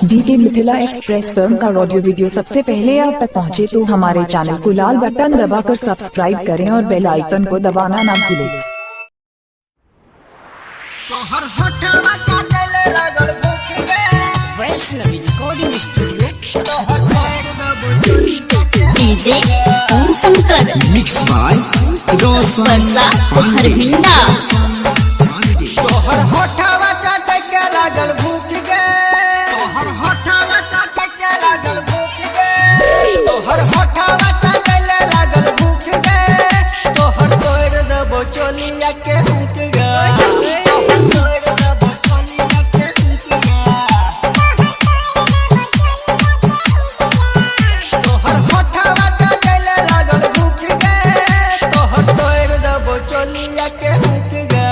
DK Mithila express film का audio video सबसे पहले आप तक पहुंचे तो हमारे चैनल को लाल बटन दबाकर सब्सक्राइब करें और बेल आइकन को दबाना ना भूलें। Vaishnavi recording studio DJ Om Shankar mix by Varsha Harbhinda तोहर होठवा चाटे के लागल भूख गे, तोहर होठवा चाटे के लागल भूख गे, तोहर होठवा चाटे ले लागल भूख गे, तोहर तोड़ देबो चोलिया के हुक गे, तोहर तोड़ देबो चोलिया के हुक गे, तोहर होठवा चाटे ले लागल भूख गे, तोहर तोड़ देबो चोलिया के हुक गे।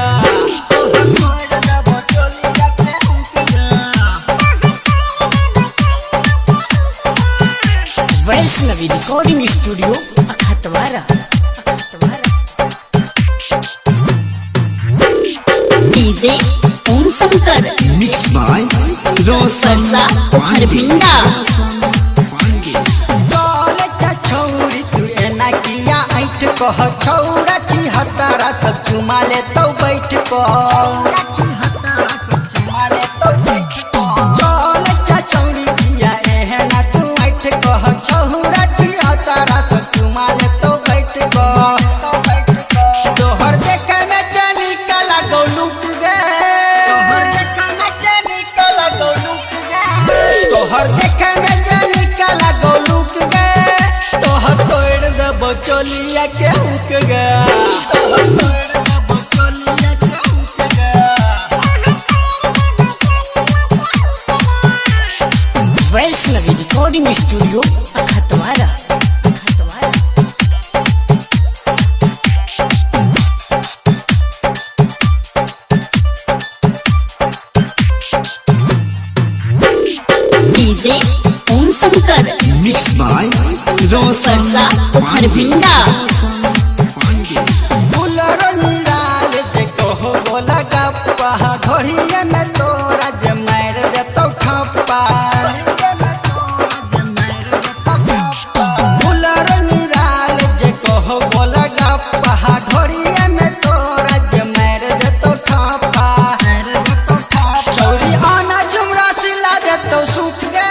Vaishnavi recording studio Akhtawara DJ Om Shankar mix by Varsha Harbhinda छौरी तू एना किया ऐठ कह छौरा चिहतारा सब चुमा ले तो बैठ कह चल छौरी किया एना तू ऐठ कह छौरा चिहतारा सब चुमा ले तो बैठ कह तोहर देखे में जानी कला गो लुक गे, तोहर देखे में जानी कला गो लुक गे, तोहर देखे में जानी कला गो लुक गे, तोहर तोड़ देबो चोलिया के हुक गे, तोहर तोड़ देबो चोलिया के हुक गे। Vaishnavi recording studio Akhtawara DJ Om Shankar mix by Varsha Harbhinda फुलरो निराल जे कहो बोला गप्पा, घोड़िया में तोरा जे मार देतौ ठप्पा, फुलरो निराल जे कहो बोला गप्पा, घोड़िया में तोरा जे मार देतौ ठप्पा, चौरी आना जुमरा सिला देतौ सुख गे,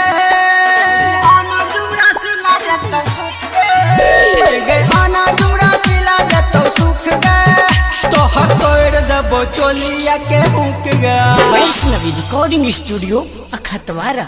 आना जुमरा सिला देतौ सुख गे, आना जुमरा सिला देतौ सुख गे, तोहर तोड़ देबो चोलिया के हुक गे। Vaishnavi recording studio अखतवारा